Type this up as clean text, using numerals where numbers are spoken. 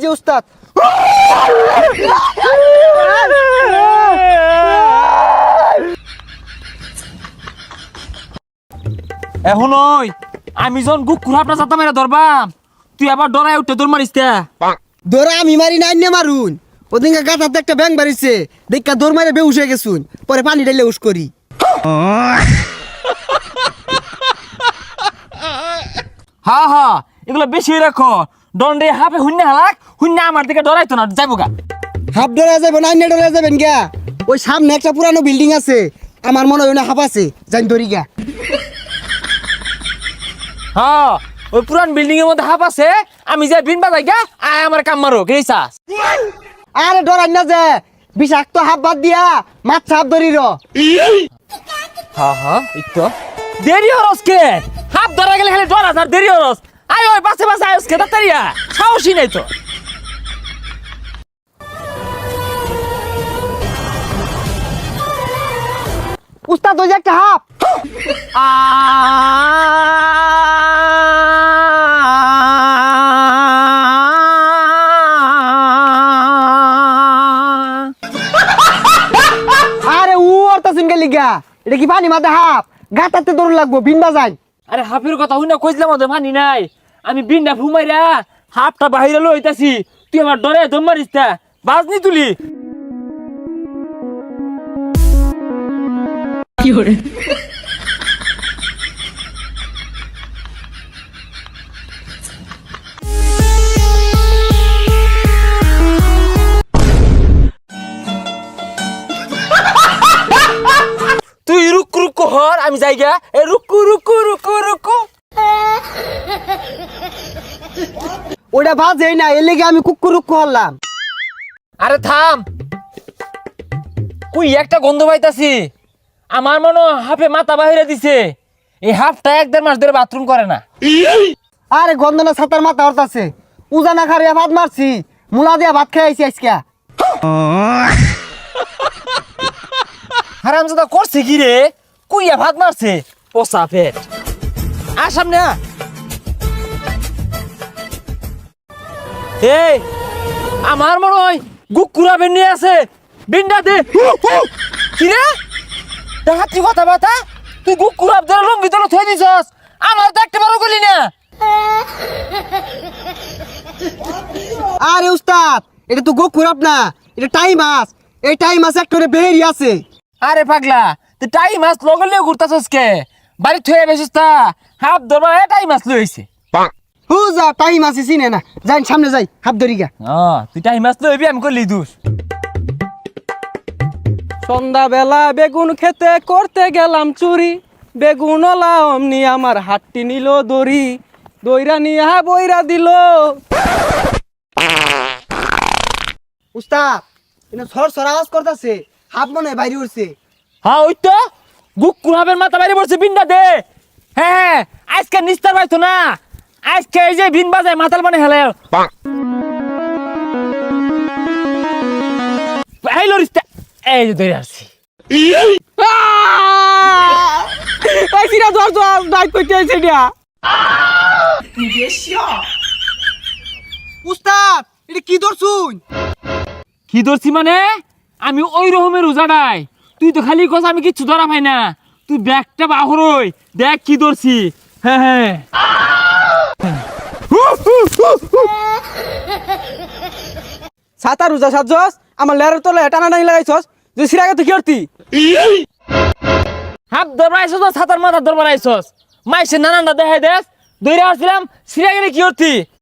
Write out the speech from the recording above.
যে উস্তাদ এখন ওই আমি যখন কুকুর আপনার চাতা মেরে ধরবাম তুই আবার ডরাই উঠতে দৌড় মারিস কে? দৌড়া আমি মারি নাই নে মারুন ওদিনকে গাথাতে একটা ব্যাং বাড়িছে দেখা দৌড় মারে বেউস হয়ে গেছুন পরে পানি ঢাইলে উস করি হা হা এগুলো বেশি রাখো দণ্ডে হাফে শূন্য হালাক শূন্য আমার দিকে ডরাইতো না যাইব গা। হাফ ডরা যাবেন নাই নে ডরা যাবেন গা ওই সামনে একটা পুরানো বিল্ডিং আছে আমার মনে হয় না হাফ আছে জানি ধরি গা হ্যাঁ ওই পুরান বিল্ডিং এর মধ্যে হাফ আছে আমি যাই বিন বাজাই গা আয় আমার কাম মারো কেসা। আরে ডরাই না যে বিষাক্ত হাফ বাদ দিয়া মাছ হাফ ধরি র হ্যাঁ হ্যাঁ একটু দেরি হরস কে হাফ ধরা গেলে খালি ডরা আর দেরি হরস আয় ওই পাশে পাশে আয়স কে তাড়াতাড়িয়া সাহসই নাই তো। উস্তাদ ওই যে একটা হাফ আরে উ অর্থাৎ গেলি গা এটা কি পানি মাথা হাফ গাতাতে দৌড় লাগবো বিন বাজাই আরে হাফের কথা হই না কইছিলাম ওদের মানি নাই আমি বিনটা ফুমাইরা হাফটা বাহিরে লইতাছি তুই আমার ডরে দম মারিস তা বাজনি তুলি কি করে তুই রুক রুক হর আমি যাইগা এ রুকু রুকু রুকু রুকু ওটা বাজে না এর লেগে আমি কুকুর হলাম আরে থাম কুই একটা গন্ধ পাইতাছি আমার মনে হয় হাফে মাথা বাহিরে দিছে এই হাফটা 1-1.5 মাস ধরে বাথরুম করে না। আরে গন্ধনা ছাতার মাথা হরতাছে উজানা খারিয়া ভাত মারছি মুলা দিয়া ভাত খেয়ে আইছি আজকে হারামজাদা করছে কি রে কুইয়া ভাত মারছে পোসা পেট আর সামনে আ। এই আমার মনে হয় গুকুরা বেরিয়ে আছে বিন্ডা দে কি রে দেখাচ্ছি কথা বাতা তুই গুকুরা ধরে লঙ্গি ধরে থই দিছস আমার তো একটা বারো করলি না। আরে উস্তাদ এটা তো গোকুরাপ না এটা টাইম মাছ এই টাইম মাছ একটা বেরি আছে আরে পাগলা তুই টাই মাছ লগলে ঘুরতাছস কে বাড়ি থয়ে বেছিস তা হাফ ধরবা টাই মাছ লইছে হু যা টাইম মাছ চিনে না যাই সামনে যাই হাত ধরি গা তুই টাই মাছ লইবি আমি করলি দোষ। সন্ধ্যাবেলা বেগুন খেতে করতে গেলাম চুরি বেগুন অমনি আমার হাতটি নিল দড়ি দইরা নিয়া বইরা দিল। উস্তাদ এটা সর আওয়াজ করতেছে হাত মনে হয় বাইরে উঠছে হ্যাঁ ওই তো গুকুরাবের মাথা বাইরে পড়ছে বিনটা দে হ্যাঁ আজকে নিস্তার পাইতো না আজকে এই যে বিন বাজায় মাতাল মানে হেলে এই লরিস্তা এই যে ধরে আসছি এই সিরা ধর ধর ডাক কইতে আইছে দিয়া উস্তাদ এটা কি ধরছুন কি ধরছি মানে আমি ওই রকমের উজাড়াই তুই তো খালি কস আমি কিচ্ছু ধরা পাই না তুই ব্যাগটা বাহরই দেখ কি ধরছি হ্যাঁ হ্যাঁ ছাতা রোজা সাজছস আমার লেরের তলে টানা নাই লাগাইছস যে সিরাকে তুই কি করতি হাত ধরবা আইসস না ছাতার মাথা ধরবা আইসস মাইসে নানানটা দেখাই দেস দইরা আসছিলাম সিরা গেলে কি করতি